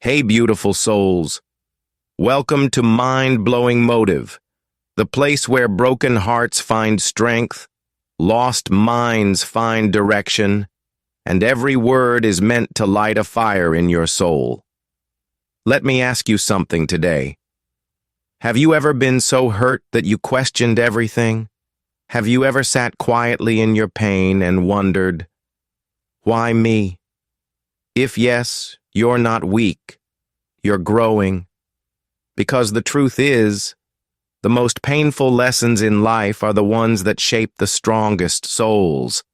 Hey, beautiful souls. Welcome to Mind-Blowing Motive, the place where broken hearts find strength, lost minds find direction, and every word is meant to light a fire in your soul. Let me ask you something today. Have you ever been so hurt that you questioned everything? Have you ever sat quietly in your pain and wondered, why me? If yes, you're not weak. You're growing. Because the truth is, the most painful lessons in life are the ones that shape the strongest souls.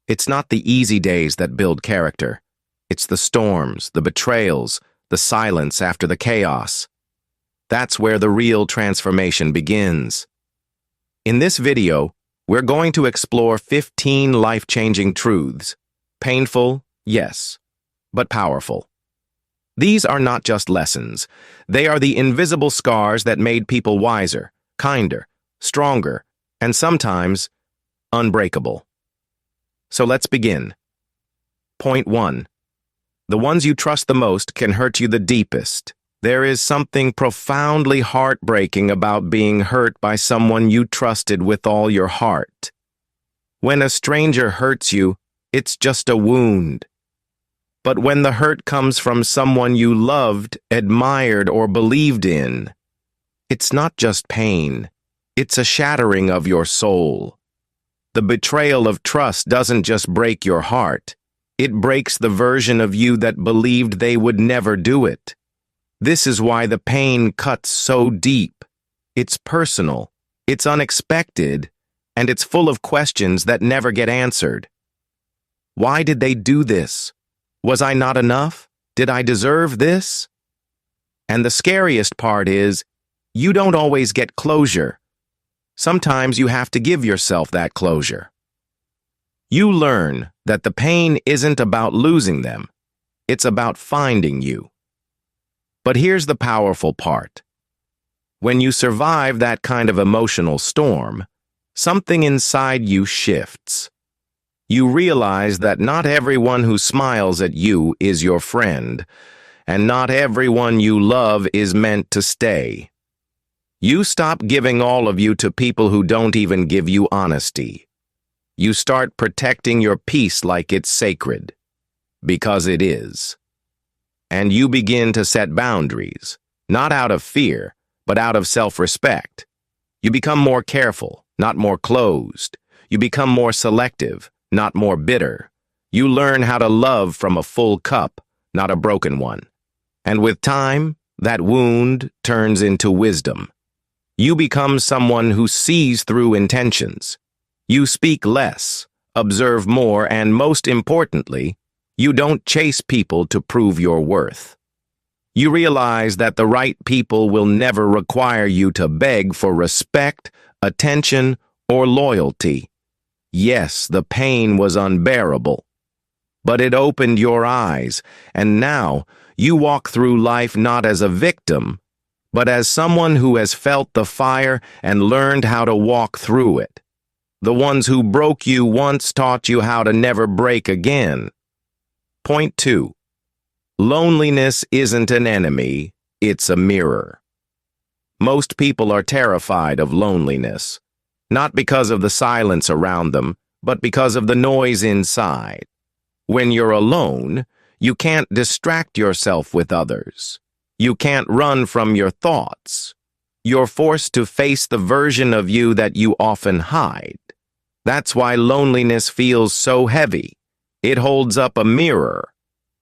It's not the easy days that build character. It's the storms, the betrayals, the silence after the chaos. That's where the real transformation begins. In this video, we're going to explore 15 life-changing truths. Painful, yes, but powerful. These are not just lessons. They are the invisible scars that made people wiser, kinder, stronger, and sometimes unbreakable. So let's begin. Point 1. The ones you trust the most can hurt you the deepest. There is something profoundly heartbreaking about being hurt by someone you trusted with all your heart. When a stranger hurts you, it's just a wound. But when the hurt comes from someone you loved, admired, or believed in, it's not just pain. It's a shattering of your soul. The betrayal of trust doesn't just break your heart. It breaks the version of you that believed they would never do it. This is why the pain cuts so deep. It's personal, it's unexpected, and it's full of questions that never get answered. Why did they do this? Was I not enough? Did I deserve this? And the scariest part is, you don't always get closure. Sometimes you have to give yourself that closure. You learn that the pain isn't about losing them. It's about finding you. But here's the powerful part. When you survive that kind of emotional storm, something inside you shifts. You realize that not everyone who smiles at you is your friend, and not everyone you love is meant to stay. You stop giving all of you to people who don't even give you honesty. You start protecting your peace like it's sacred, because it is. And you begin to set boundaries, not out of fear, but out of self-respect. You become more careful, not more closed. You become more selective, not more bitter. You learn how to love from a full cup, not a broken one. And with time, that wound turns into wisdom. You become someone who sees through intentions. You speak less, observe more, and most importantly, you don't chase people to prove your worth. You realize that the right people will never require you to beg for respect, attention, or loyalty. Yes, the pain was unbearable, but it opened your eyes, and now you walk through life not as a victim, but as someone who has felt the fire and learned how to walk through it. The ones who broke you once taught you how to never break again. Point 2. Loneliness isn't an enemy, it's a mirror. Most people are terrified of loneliness. Not because of the silence around them, but because of the noise inside. When you're alone, you can't distract yourself with others. You can't run from your thoughts. You're forced to face the version of you that you often hide. That's why loneliness feels so heavy. It holds up a mirror.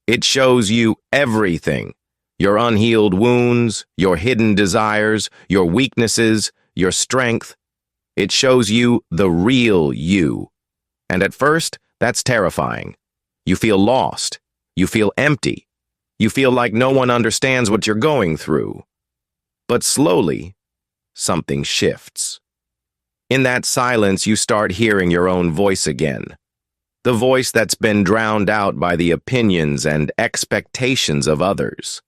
It shows you everything. Your unhealed wounds, your hidden desires, your weaknesses, your strength. It shows you the real you. And at first, that's terrifying. You feel lost. You feel empty. You feel like no one understands what you're going through. But slowly, something shifts. In that silence, you start hearing your own voice again. The voice that's been drowned out by the opinions and expectations of others.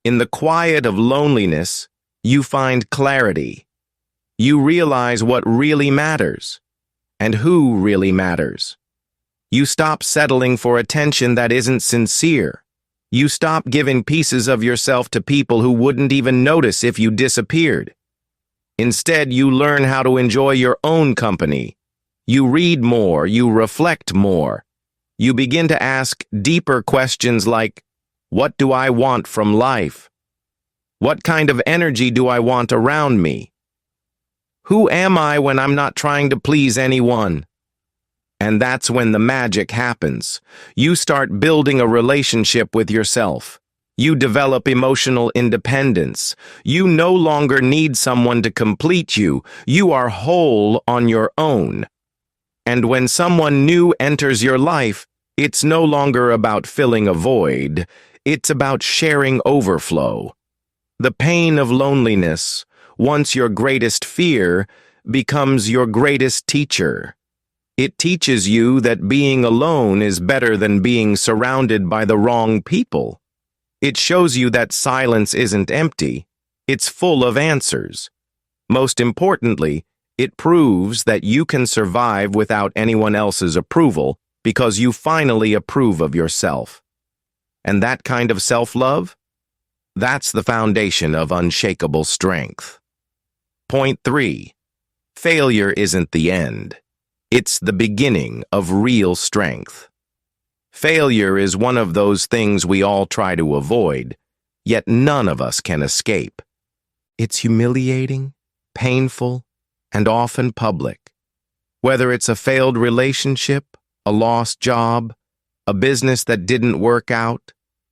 In the quiet of loneliness, you find clarity. You realize what really matters, and who really matters. You stop settling for attention that isn't sincere. You stop giving pieces of yourself to people who wouldn't even notice if you disappeared. Instead, you learn how to enjoy your own company. You read more, you reflect more. You begin to ask deeper questions like, what do I want from life? What kind of energy do I want around me? Who am I when I'm not trying to please anyone? And that's when the magic happens. You start building a relationship with yourself. You develop emotional independence. You no longer need someone to complete you. You are whole on your own. And when someone new enters your life, it's no longer about filling a void. It's about sharing overflow. The pain of loneliness, once your greatest fear, becomes your greatest teacher. It teaches you that being alone is better than being surrounded by the wrong people. It shows you that silence isn't empty, it's full of answers. Most importantly, it proves that you can survive without anyone else's approval because you finally approve of yourself. And that kind of self-love? That's the foundation of unshakable strength. Point 3. Failure isn't the end. It's the beginning of real strength. Failure is one of those things we all try to avoid, yet none of us can escape. It's humiliating, painful, and often public. Whether it's a failed relationship, a lost job, a business that didn't work out,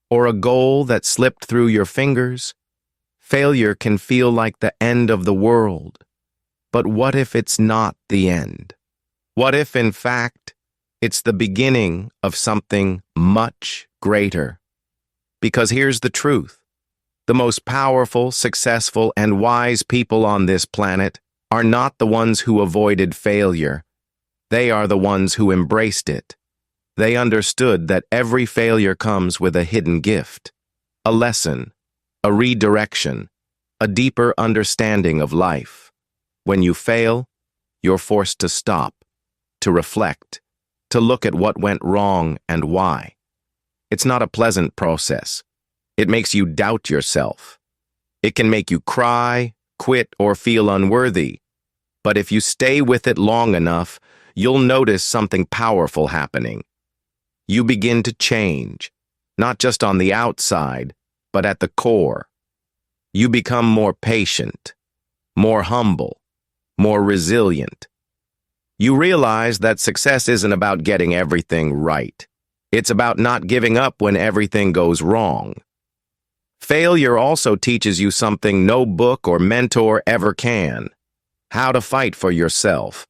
or a goal that slipped through your fingers, failure can feel like the end of the world. But what if it's not the end? What if, in fact, it's the beginning of something much greater? Because here's the truth. The most powerful, successful, and wise people on this planet are not the ones who avoided failure. They are the ones who embraced it. They understood that every failure comes with a hidden gift, a lesson, a redirection, a deeper understanding of life. When you fail, you're forced to stop, to reflect, to look at what went wrong and why. It's not a pleasant process. It makes you doubt yourself. It can make you cry, quit, or feel unworthy. But if you stay with it long enough, you'll notice something powerful happening. You begin to change, not just on the outside, but at the core. You become more patient, more humble, more resilient. You realize that success isn't about getting everything right. It's about not giving up when everything goes wrong. Failure also teaches you something no book or mentor ever can: how to fight for yourself.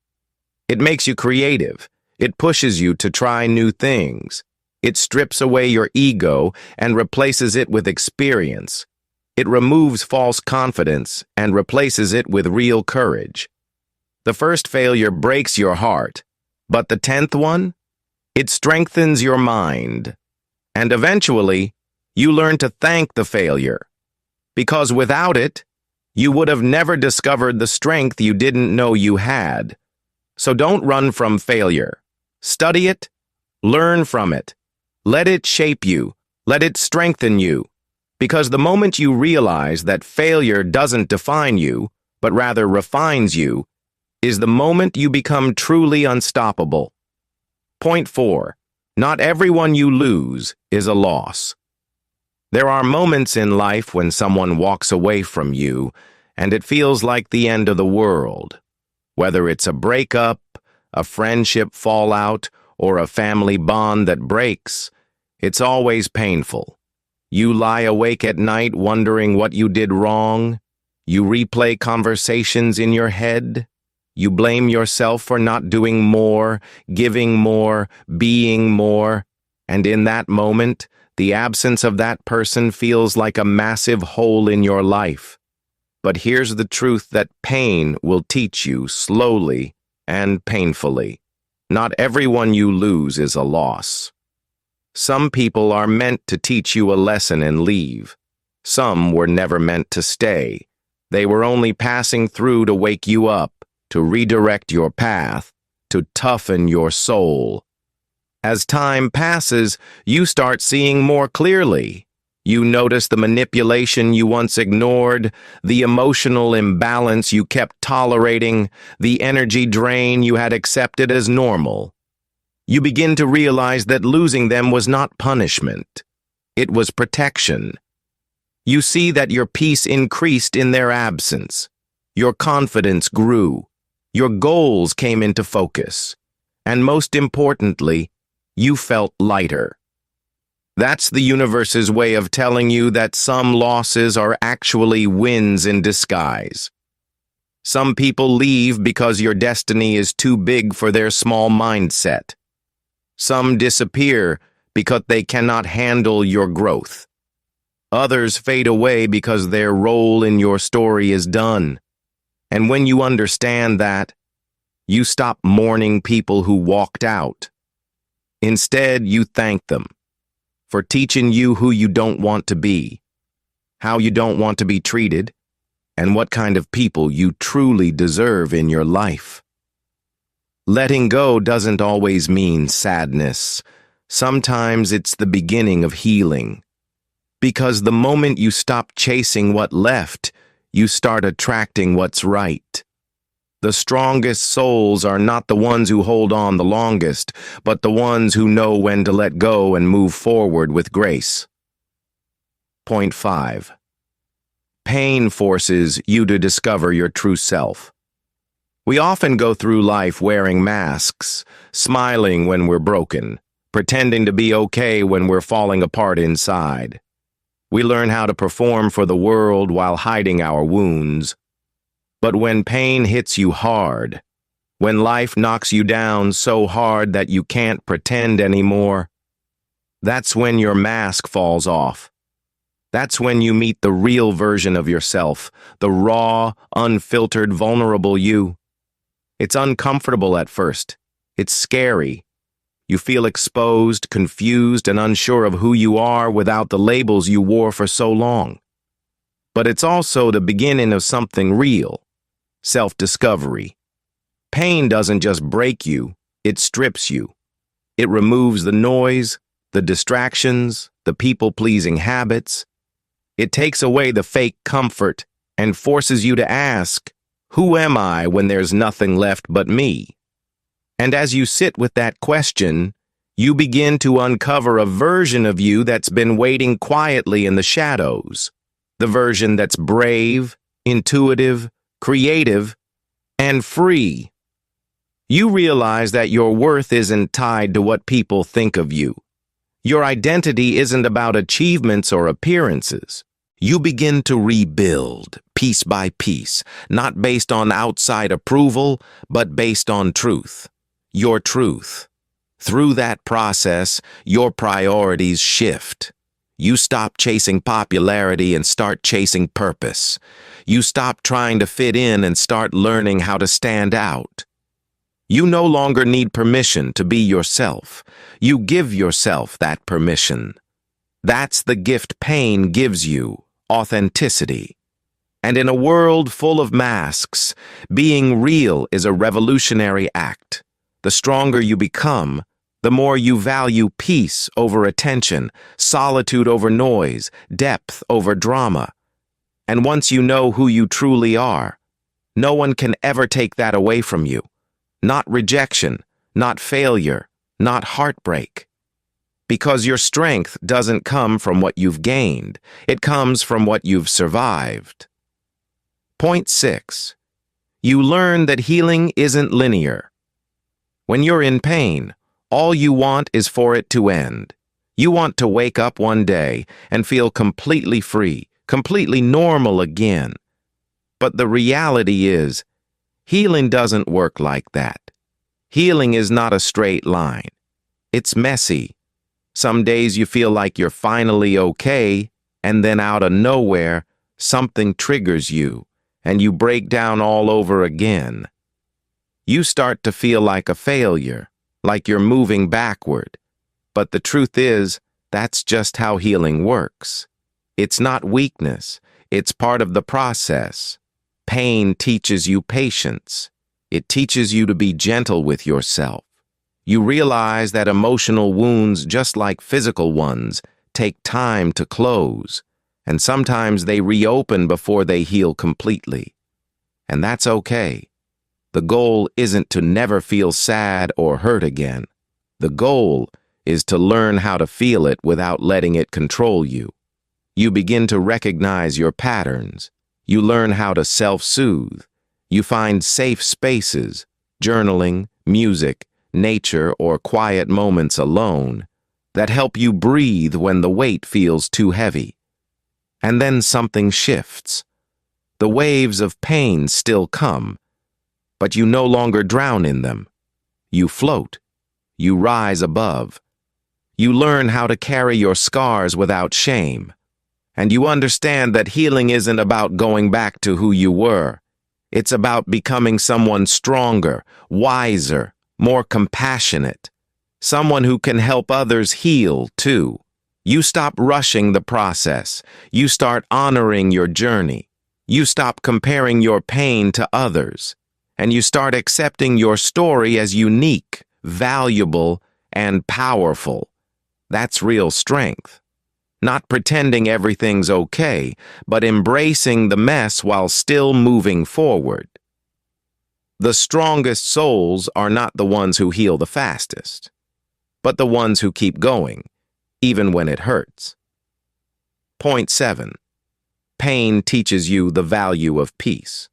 It makes you creative. It pushes you to try new things. It strips away your ego and replaces it with experience. It removes false confidence and replaces it with real courage. The first failure breaks your heart, but the 10th one? It strengthens your mind. And eventually, you learn to thank the failure. Because without it, you would have never discovered the strength you didn't know you had. So don't run from failure. Study it, learn from it. Let it shape you, let it strengthen you. Because the moment you realize that failure doesn't define you, but rather refines you, is the moment you become truly unstoppable. Point 4. Not everyone you lose is a loss. There are moments in life when someone walks away from you, and it feels like the end of the world. Whether it's a breakup, a friendship fallout, or a family bond that breaks, it's always painful. You lie awake at night wondering what you did wrong. You replay conversations in your head. You blame yourself for not doing more, giving more, being more. And in that moment, the absence of that person feels like a massive hole in your life. But here's the truth that pain will teach you slowly and painfully. Not everyone you lose is a loss. Some people are meant to teach you a lesson and leave. Some were never meant to stay. They were only passing through to wake you up, to redirect your path, to toughen your soul. As time passes, you start seeing more clearly. You notice the manipulation you once ignored, the emotional imbalance you kept tolerating, the energy drain you had accepted as normal. You begin to realize that losing them was not punishment. It was protection. You see that your peace increased in their absence. Your confidence grew. Your goals came into focus. And most importantly, you felt lighter. That's the universe's way of telling you that some losses are actually wins in disguise. Some people leave because your destiny is too big for their small mindset. Some disappear because they cannot handle your growth. Others fade away because their role in your story is done. And when you understand that, you stop mourning people who walked out. Instead, you thank them for teaching you who you don't want to be, how you don't want to be treated, and what kind of people you truly deserve in your life. Letting go doesn't always mean sadness. Sometimes it's the beginning of healing. Because the moment you stop chasing what left, you start attracting what's right. The strongest souls are not the ones who hold on the longest, but the ones who know when to let go and move forward with grace. Point 5. Pain forces you to discover your true self. We often go through life wearing masks, smiling when we're broken, pretending to be okay when we're falling apart inside. We learn how to perform for the world while hiding our wounds. But when pain hits you hard, when life knocks you down so hard that you can't pretend anymore, that's when your mask falls off. That's when you meet the real version of yourself, the raw, unfiltered, vulnerable you. It's uncomfortable at first. It's scary. You feel exposed, confused, and unsure of who you are without the labels you wore for so long. But it's also the beginning of something real, self-discovery. Pain doesn't just break you, it strips you. It removes the noise, the distractions, the people-pleasing habits. It takes away the fake comfort and forces you to ask, who am I when there's nothing left but me? And as you sit with that question, you begin to uncover a version of you that's been waiting quietly in the shadows. The version that's brave, intuitive, creative, and free. You realize that your worth isn't tied to what people think of you. Your identity isn't about achievements or appearances. You begin to rebuild, piece by piece, not based on outside approval, but based on truth. Your truth. Through that process, your priorities shift. You stop chasing popularity and start chasing purpose. You stop trying to fit in and start learning how to stand out. You no longer need permission to be yourself. You give yourself that permission. That's the gift pain gives you, authenticity. And in a world full of masks, being real is a revolutionary act. The stronger you become, the more you value peace over attention, solitude over noise, depth over drama. And once you know who you truly are, no one can ever take that away from you. Not rejection, not failure, not heartbreak. Because your strength doesn't come from what you've gained, it comes from what you've survived. Point 6. You learn that healing isn't linear. When you're in pain, all you want is for it to end. You want to wake up one day and feel completely free, completely normal again. But the reality is, healing doesn't work like that. Healing is not a straight line. It's messy. Some days you feel like you're finally okay, and then out of nowhere, something triggers you, and you break down all over again. You start to feel like a failure, like you're moving backward. But the truth is, that's just how healing works. It's not weakness. It's part of the process. Pain teaches you patience. It teaches you to be gentle with yourself. You realize that emotional wounds, just like physical ones, take time to close, and sometimes they reopen before they heal completely. And that's okay. The goal isn't to never feel sad or hurt again. The goal is to learn how to feel it without letting it control you. You begin to recognize your patterns. You learn how to self-soothe. You find safe spaces, journaling, music, nature, or quiet moments alone, that help you breathe when the weight feels too heavy. And then something shifts. The waves of pain still come, but you no longer drown in them. You float. You rise above. You learn how to carry your scars without shame. And you understand that healing isn't about going back to who you were. It's about becoming someone stronger, wiser, more compassionate. Someone who can help others heal, too. You stop rushing the process. You start honoring your journey. You stop comparing your pain to others. And you start accepting your story as unique, valuable, and powerful. That's real strength. Not pretending everything's okay, but embracing the mess while still moving forward. The strongest souls are not the ones who heal the fastest, but the ones who keep going, even when it hurts. Point 7. Pain teaches you the value of peace.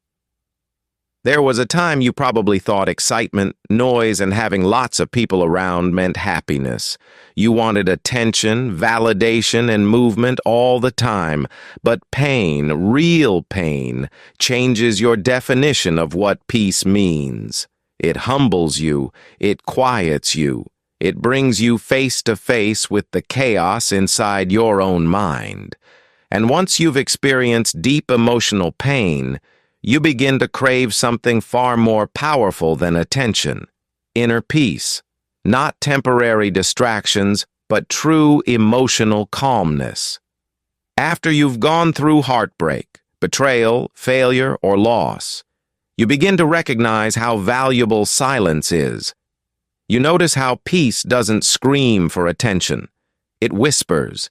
There was a time you probably thought excitement, noise, and having lots of people around meant happiness. You wanted attention, validation, and movement all the time. But pain, real pain, changes your definition of what peace means. It humbles you. It quiets you. It brings you face to face with the chaos inside your own mind. And once you've experienced deep emotional pain, you begin to crave something far more powerful than attention, inner peace, not temporary distractions, but true emotional calmness. After you've gone through heartbreak, betrayal, failure, or loss, you begin to recognize how valuable silence is. You notice how peace doesn't scream for attention. It whispers.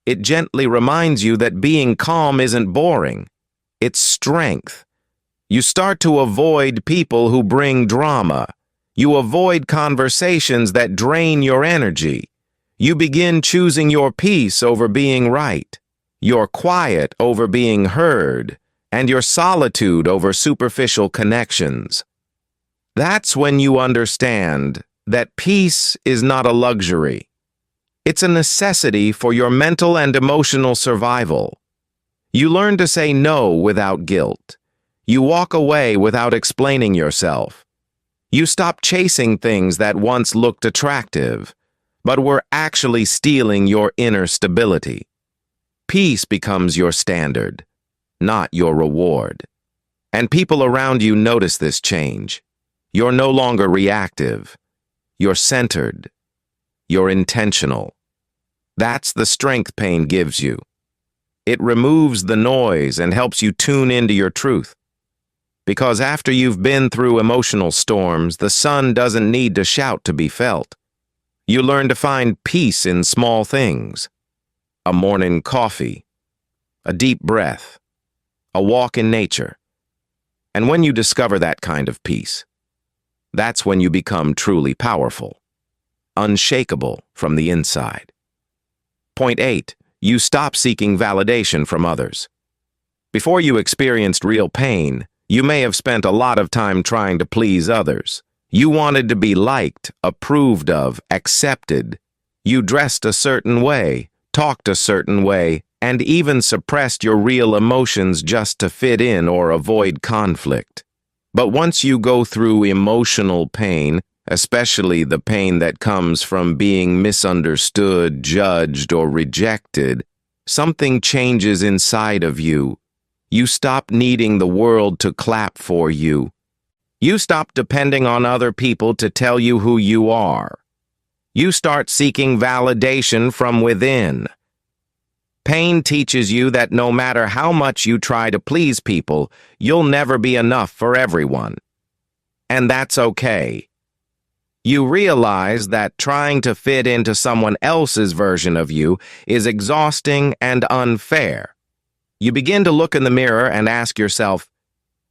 It gently reminds you that being calm isn't boring. It's strength. You start to avoid people who bring drama. You avoid conversations that drain your energy. You begin choosing your peace over being right, your quiet over being heard, and your solitude over superficial connections. That's when you understand that peace is not a luxury. It's a necessity for your mental and emotional survival. You learn to say no without guilt. You walk away without explaining yourself. You stop chasing things that once looked attractive, but were actually stealing your inner stability. Peace becomes your standard, not your reward. And people around you notice this change. You're no longer reactive. You're centered. You're intentional. That's the strength pain gives you. It removes the noise and helps you tune into your truth. Because after you've been through emotional storms, the sun doesn't need to shout to be felt. You learn to find peace in small things. A morning coffee, a deep breath, a walk in nature. And when you discover that kind of peace, that's when you become truly powerful, unshakable from the inside. Point 8. You stop seeking validation from others. Before you experienced real pain, you may have spent a lot of time trying to please others. You wanted to be liked, approved of, accepted. You dressed a certain way, talked a certain way, and even suppressed your real emotions just to fit in or avoid conflict. But once you go through emotional pain, especially the pain that comes from being misunderstood, judged, or rejected, something changes inside of you. You stop needing the world to clap for you. You stop depending on other people to tell you who you are. You start seeking validation from within. Pain teaches you that no matter how much you try to please people, you'll never be enough for everyone. And that's okay. You realize that trying to fit into someone else's version of you is exhausting and unfair. You begin to look in the mirror and ask yourself,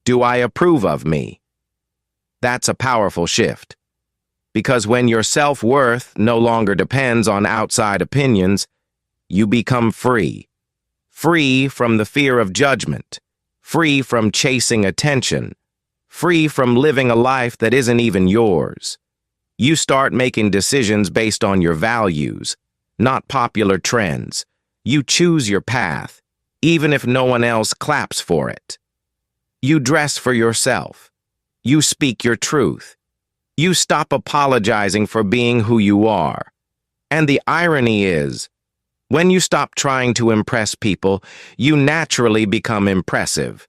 do I approve of me? That's a powerful shift. Because when your self-worth no longer depends on outside opinions, you become free. Free from the fear of judgment. Free from chasing attention. Free from living a life that isn't even yours. You start making decisions based on your values, not popular trends. You choose your path, even if no one else claps for it. You dress for yourself. You speak your truth. You stop apologizing for being who you are. And the irony is, when you stop trying to impress people, you naturally become impressive.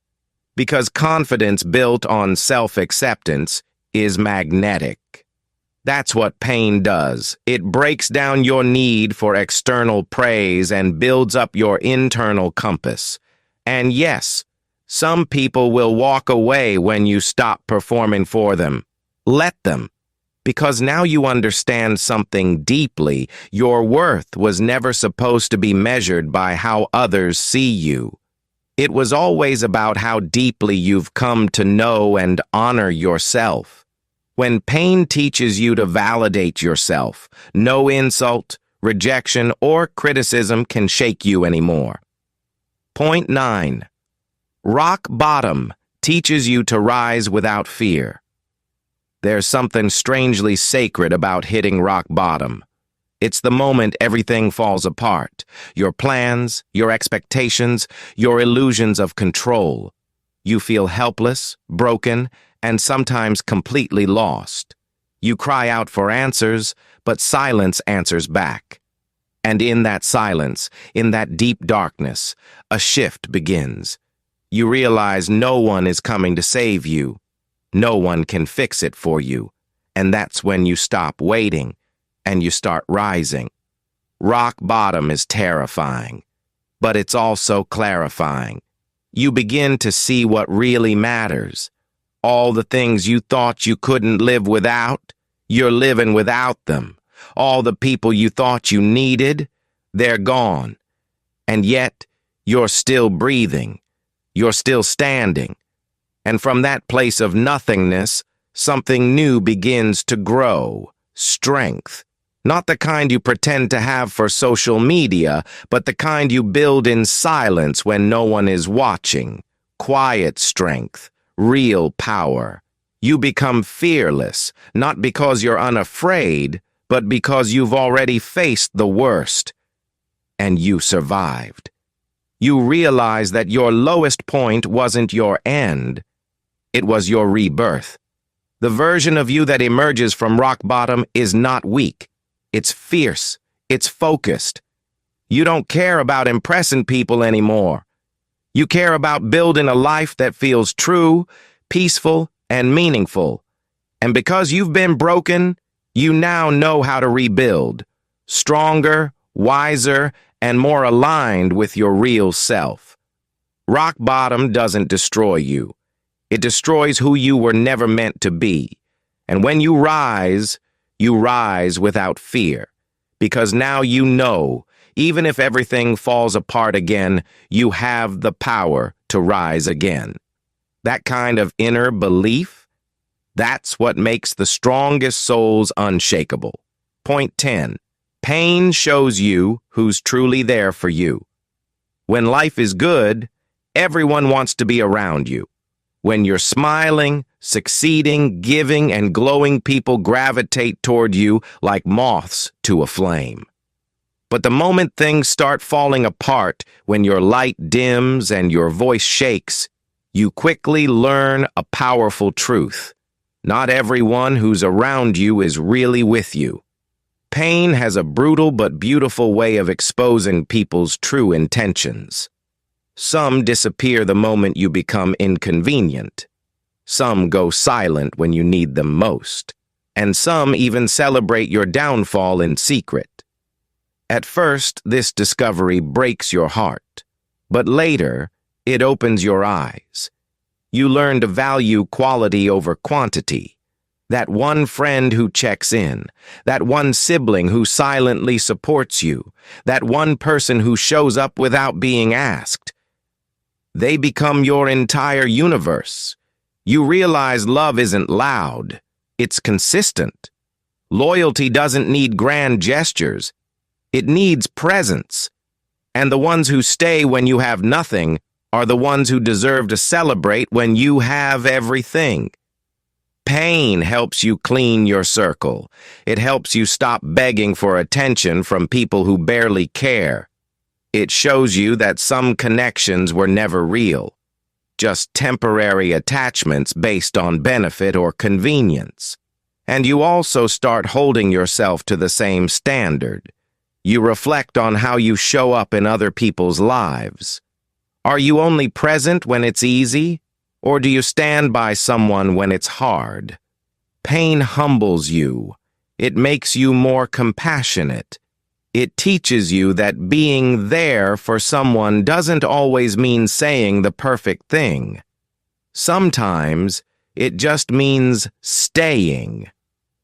Because confidence built on self-acceptance is magnetic. That's what pain does. It breaks down your need for external praise and builds up your internal compass. And yes, some people will walk away when you stop performing for them. Let them. Because now you understand something deeply. Your worth was never supposed to be measured by how others see you. It was always about how deeply you've come to know and honor yourself. When pain teaches you to validate yourself, no insult, rejection, or criticism can shake you anymore. Point 9. Rock bottom teaches you to rise without fear. There's something strangely sacred about hitting rock bottom. It's the moment everything falls apart. Your plans, your expectations, your illusions of control. You feel helpless, broken, and sometimes completely lost. You cry out for answers, but silence answers back. And in that silence, in that deep darkness, a shift begins. You realize no one is coming to save you. No one can fix it for you. And that's when you stop waiting and you start rising. Rock bottom is terrifying, but it's also clarifying. You begin to see what really matters. All the things you thought you couldn't live without, you're living without them. All the people you thought you needed, they're gone. And yet, you're still breathing. You're still standing. And from that place of nothingness, something new begins to grow. Strength. Not the kind you pretend to have for social media, but the kind you build in silence when no one is watching. Quiet strength. Real power. You become fearless, not because you're unafraid, but because you've already faced the worst. And you survived. You realize that your lowest point wasn't your end. It was your rebirth. The version of you that emerges from rock bottom is not weak. It's fierce. It's focused. You don't care about impressing people anymore. You care about building a life that feels true, peaceful, and meaningful. And because you've been broken, you now know how to rebuild. Stronger, wiser, and more aligned with your real self. Rock bottom doesn't destroy you. It destroys who you were never meant to be. And when you rise without fear. Because now you know, even if everything falls apart again, you have the power to rise again. That kind of inner belief, that's what makes the strongest souls unshakable. Point 10. Pain shows you who's truly there for you. When life is good, everyone wants to be around you. When you're smiling, succeeding, giving, and glowing, people gravitate toward you like moths to a flame. But the moment things start falling apart, when your light dims and your voice shakes, you quickly learn a powerful truth. Not everyone who's around you is really with you. Pain has a brutal but beautiful way of exposing people's true intentions. Some disappear the moment you become inconvenient. Some go silent when you need them most. And some even celebrate your downfall in secret. At first, this discovery breaks your heart. But later, it opens your eyes. You learn to value quality over quantity. That one friend who checks in, that one sibling who silently supports you, that one person who shows up without being asked. They become your entire universe. You realize love isn't loud, it's consistent. Loyalty doesn't need grand gestures, it needs presence. And the ones who stay when you have nothing are the ones who deserve to celebrate when you have everything. Pain helps you clean your circle. It helps you stop begging for attention from people who barely care. It shows you that some connections were never real, just temporary attachments based on benefit or convenience. And you also start holding yourself to the same standard. You reflect on how you show up in other people's lives. Are you only present when it's easy? Or do you stand by someone when it's hard? Pain humbles you. It makes you more compassionate. It teaches you that being there for someone doesn't always mean saying the perfect thing. Sometimes it just means staying,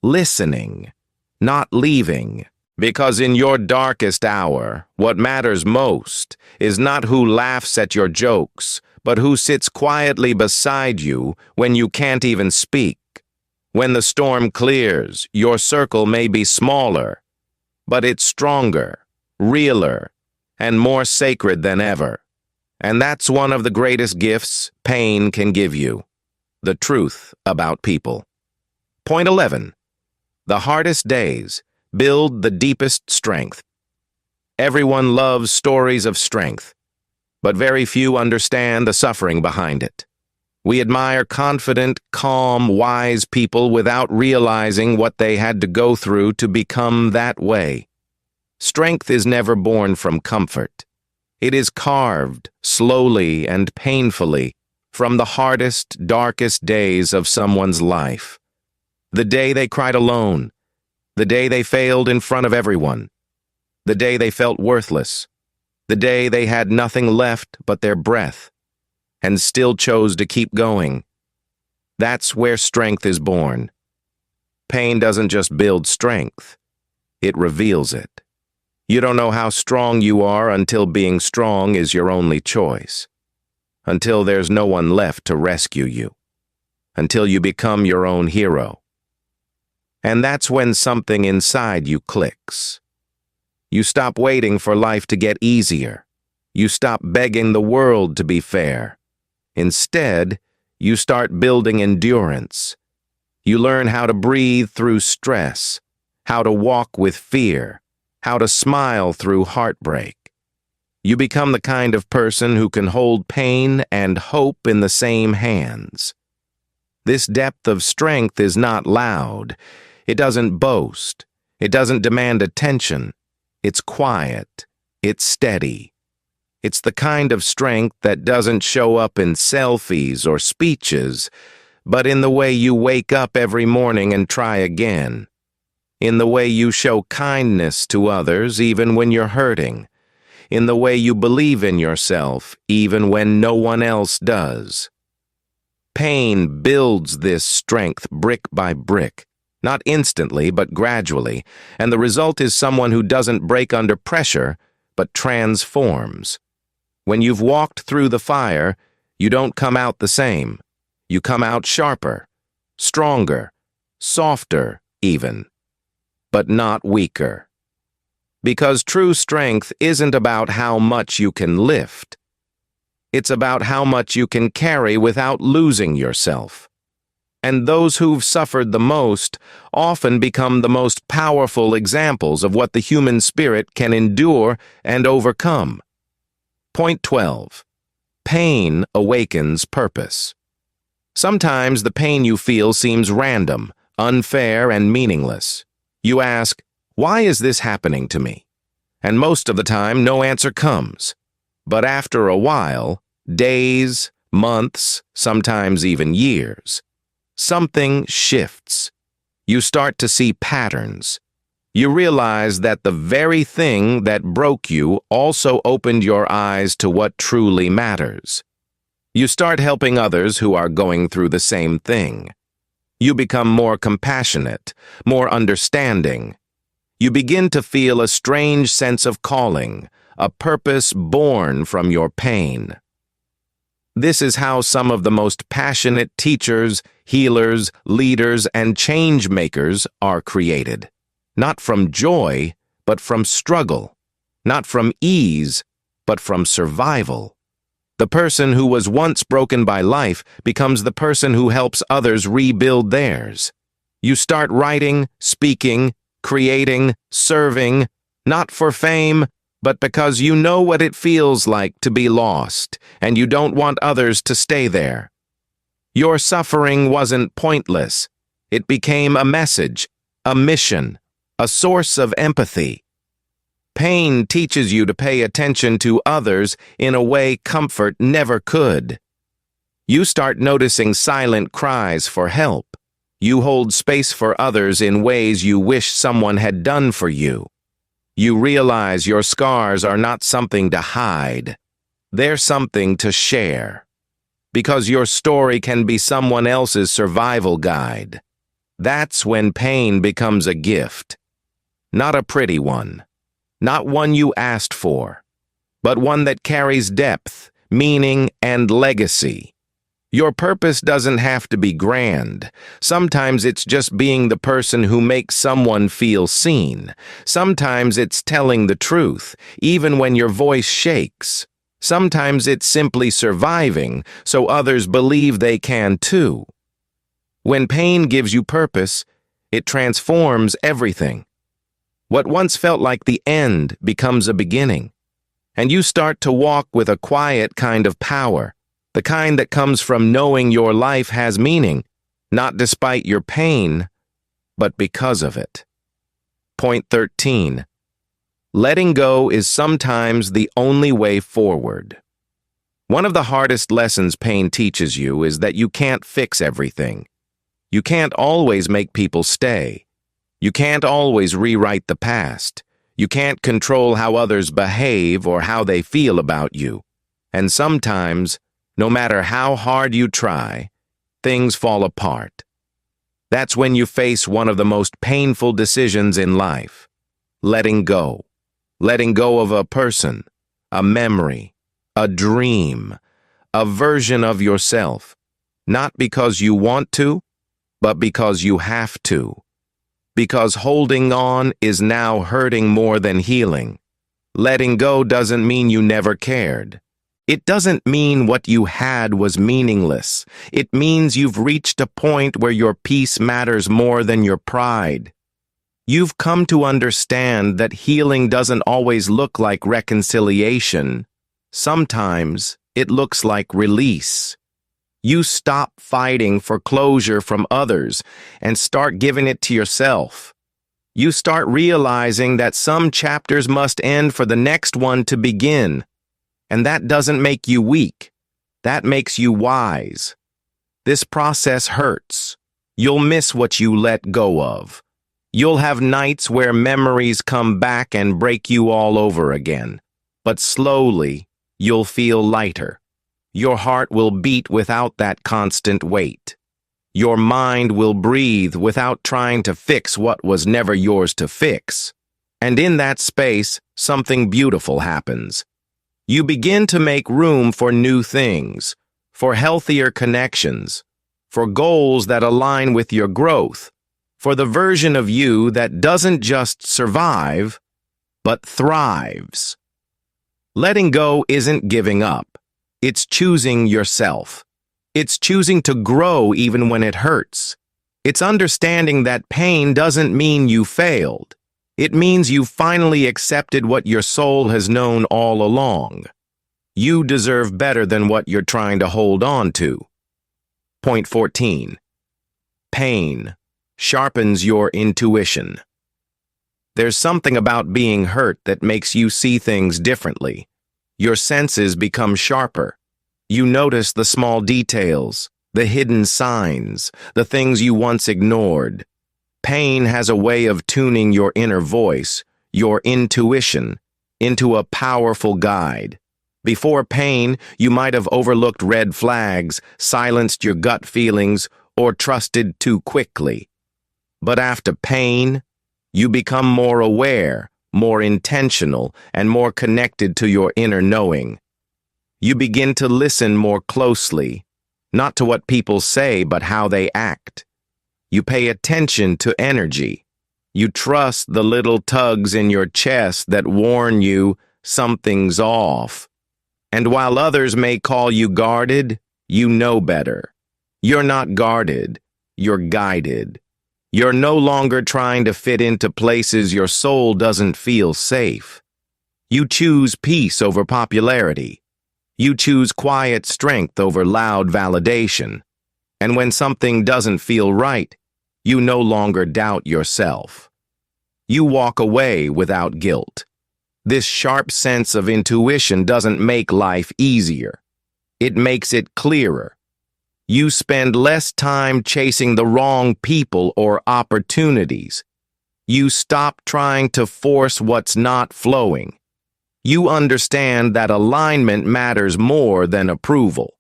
listening, not leaving. Because in your darkest hour, what matters most is not who laughs at your jokes, but who sits quietly beside you when you can't even speak. When the storm clears, your circle may be smaller, but it's stronger, realer, and more sacred than ever. And that's one of the greatest gifts pain can give you: the truth about people. Point 11. The hardest days build the deepest strength. Everyone loves stories of strength, but very few understand the suffering behind it. We admire confident, calm, wise people without realizing what they had to go through to become that way. Strength is never born from comfort. It is carved, slowly and painfully, from the hardest, darkest days of someone's life. The day they cried alone, the day they failed in front of everyone, the day they felt worthless, the day they had nothing left but their breath, and still chose to keep going. That's where strength is born. Pain doesn't just build strength, it reveals it. You don't know how strong you are until being strong is your only choice, until there's no one left to rescue you, until you become your own hero. And that's when something inside you clicks. You stop waiting for life to get easier. You stop begging the world to be fair. Instead, you start building endurance. You learn how to breathe through stress, how to walk with fear, how to smile through heartbreak. You become the kind of person who can hold pain and hope in the same hands. This depth of strength is not loud. It doesn't boast. It doesn't demand attention. It's quiet. It's steady. It's the kind of strength that doesn't show up in selfies or speeches, but in the way you wake up every morning and try again. In the way you show kindness to others even when you're hurting. In the way you believe in yourself even when no one else does. Pain builds this strength brick by brick, not instantly but gradually, and the result is someone who doesn't break under pressure but transforms. When you've walked through the fire, you don't come out the same. You come out sharper, stronger, softer even, but not weaker. Because true strength isn't about how much you can lift. It's about how much you can carry without losing yourself. And those who've suffered the most often become the most powerful examples of what the human spirit can endure and overcome. Point 12. Pain awakens purpose. Sometimes the pain you feel seems random, unfair, and meaningless. You ask, why is this happening to me? And most of the time, no answer comes. But after a while, days, months, sometimes even years, something shifts. You start to see patterns. You realize that the very thing that broke you also opened your eyes to what truly matters. You start helping others who are going through the same thing. You become more compassionate, more understanding. You begin to feel a strange sense of calling, a purpose born from your pain. This is how some of the most passionate teachers, healers, leaders, and change makers are created. Not from joy, but from struggle. Not from ease, but from survival. The person who was once broken by life becomes the person who helps others rebuild theirs. You start writing, speaking, creating, serving, not for fame, but because you know what it feels like to be lost, and you don't want others to stay there. Your suffering wasn't pointless. It became a message, a mission, a source of empathy. Pain teaches you to pay attention to others in a way comfort never could. You start noticing silent cries for help. You hold space for others in ways you wish someone had done for you. You realize your scars are not something to hide. They're something to share. Because your story can be someone else's survival guide. That's when pain becomes a gift. Not a pretty one. Not one you asked for. But one that carries depth, meaning, and legacy. Your purpose doesn't have to be grand. Sometimes it's just being the person who makes someone feel seen. Sometimes it's telling the truth, even when your voice shakes. Sometimes it's simply surviving, so others believe they can too. When pain gives you purpose, it transforms everything. What once felt like the end becomes a beginning, and you start to walk with a quiet kind of power. The kind that comes from knowing your life has meaning, not despite your pain, but because of it. Point 13. Letting go is sometimes the only way forward. One of the hardest lessons pain teaches you is that you can't fix everything. You can't always make people stay. You can't always rewrite the past. You can't control how others behave or how they feel about you. And sometimes, no matter how hard you try, things fall apart. That's when you face one of the most painful decisions in life. Letting go. Letting go of a person, a memory, a dream, a version of yourself. Not because you want to, but because you have to. Because holding on is now hurting more than healing. Letting go doesn't mean you never cared. It doesn't mean what you had was meaningless. It means you've reached a point where your peace matters more than your pride. You've come to understand that healing doesn't always look like reconciliation. Sometimes it looks like release. You stop fighting for closure from others and start giving it to yourself. You start realizing that some chapters must end for the next one to begin. And that doesn't make you weak. That makes you wise. This process hurts. You'll miss what you let go of. You'll have nights where memories come back and break you all over again. But slowly, you'll feel lighter. Your heart will beat without that constant weight. Your mind will breathe without trying to fix what was never yours to fix. And in that space, something beautiful happens. You begin to make room for new things, for healthier connections, for goals that align with your growth, for the version of you that doesn't just survive, but thrives. Letting go isn't giving up. It's choosing yourself. It's choosing to grow even when it hurts. It's understanding that pain doesn't mean you failed. It means you finally accepted what your soul has known all along. You deserve better than what you're trying to hold on to. Point 14. Pain sharpens your intuition. There's something about being hurt that makes you see things differently. Your senses become sharper. You notice the small details, the hidden signs, the things you once ignored. Pain has a way of tuning your inner voice, your intuition, into a powerful guide. Before pain, you might have overlooked red flags, silenced your gut feelings, or trusted too quickly. But after pain, you become more aware, more intentional, and more connected to your inner knowing. You begin to listen more closely, not to what people say, but how they act. You pay attention to energy. You trust the little tugs in your chest that warn you something's off. And while others may call you guarded, you know better. You're not guarded, you're guided. You're no longer trying to fit into places your soul doesn't feel safe. You choose peace over popularity. You choose quiet strength over loud validation. And when something doesn't feel right, you no longer doubt yourself. You walk away without guilt. This sharp sense of intuition doesn't make life easier. It makes it clearer. You spend less time chasing the wrong people or opportunities. You stop trying to force what's not flowing. You understand that alignment matters more than approval.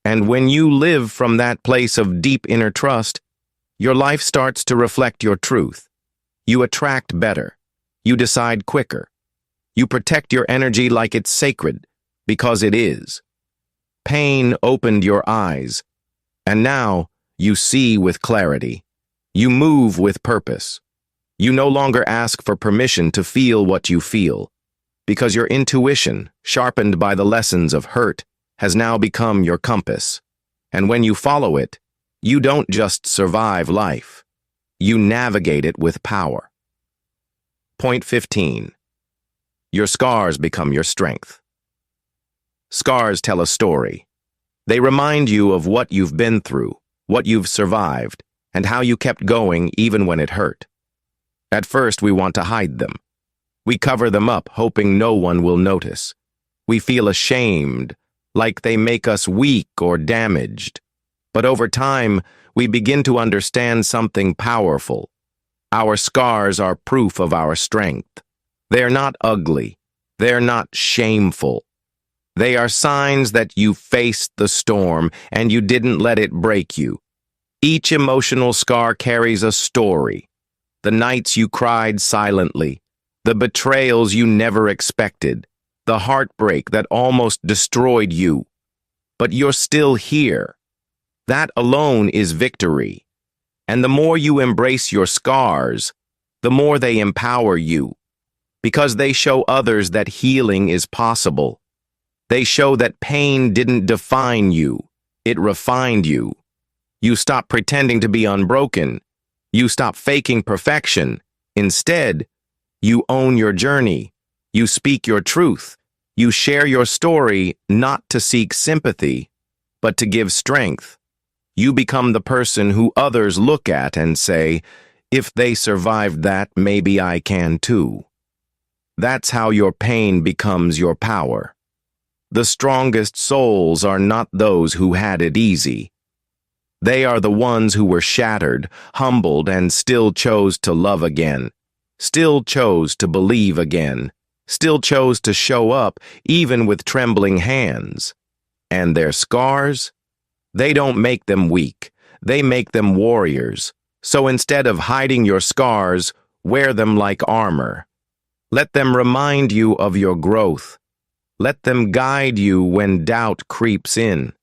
And when you live from that place of deep inner trust, your life starts to reflect your truth. You attract better. You decide quicker. You protect your energy like it's sacred, because it is. Pain opened your eyes, and now you see with clarity. You move with purpose. You no longer ask for permission to feel what you feel, because your intuition, sharpened by the lessons of hurt, has now become your compass. And when you follow it, you don't just survive life. You navigate it with power. Point 15. Your scars become your strength. Scars tell a story. They remind you of what you've been through, what you've survived, and how you kept going even when it hurt. At first, we want to hide them. We cover them up, hoping no one will notice. We feel ashamed, like they make us weak or damaged. But over time, we begin to understand something powerful. Our scars are proof of our strength. They're not ugly. They're not shameful. They are signs that you faced the storm and you didn't let it break you. Each emotional scar carries a story. The nights you cried silently, the betrayals you never expected, the heartbreak that almost destroyed you. But you're still here. That alone is victory. And the more you embrace your scars, the more they empower you. Because they show others that healing is possible. They show that pain didn't define you, it refined you. You stop pretending to be unbroken. You stop faking perfection. Instead, you own your journey. You speak your truth. You share your story not to seek sympathy, but to give strength. You become the person who others look at and say, if they survived that, maybe I can too. That's how your pain becomes your power. The strongest souls are not those who had it easy. They are the ones who were shattered, humbled, and still chose to love again, still chose to believe again, still chose to show up even with trembling hands. And their scars? They don't make them weak. They make them warriors. So instead of hiding your scars, wear them like armor. Let them remind you of your growth. Let them guide you when doubt creeps in.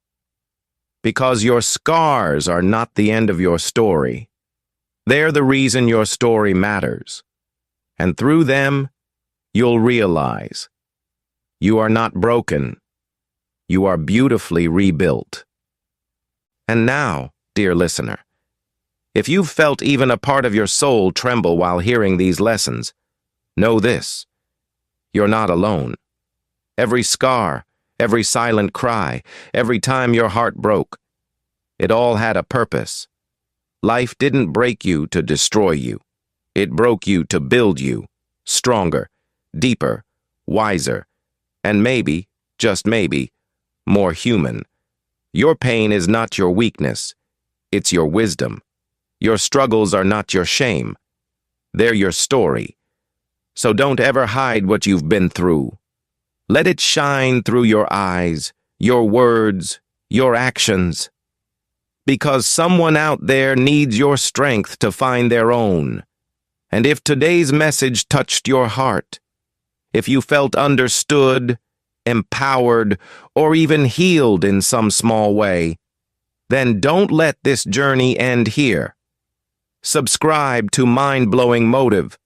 Because your scars are not the end of your story. They're the reason your story matters. And through them, you'll realize you are not broken. You are beautifully rebuilt. And now, dear listener, if you've felt even a part of your soul tremble while hearing these lessons, know this: you're not alone. Every scar, every silent cry, every time your heart broke, it all had a purpose. Life didn't break you to destroy you. It broke you to build you, stronger, deeper, wiser, and maybe, just maybe, more human. Your pain is not your weakness. It's your wisdom. Your struggles are not your shame. They're your story. So don't ever hide what you've been through. Let it shine through your eyes, your words, your actions. because someone out there needs your strength to find their own. And if today's message touched your heart, if you felt understood, empowered, or even healed in some small way, then don't let this journey end here. Subscribe to Mind-Blowing Motive,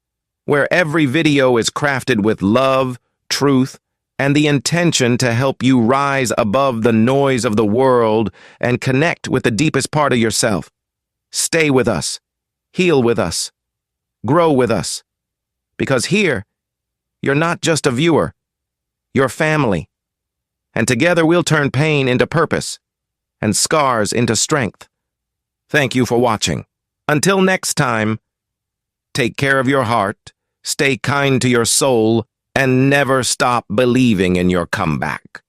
where every video is crafted with love, truth, and the intention to help you rise above the noise of the world and connect with the deepest part of yourself. Stay with us, heal with us, grow with us, because here, you're not just a viewer, you're family, and together we'll turn pain into purpose and scars into strength. Thank you for watching. Until next time, take care of your heart, stay kind to your soul, and never stop believing in your comeback.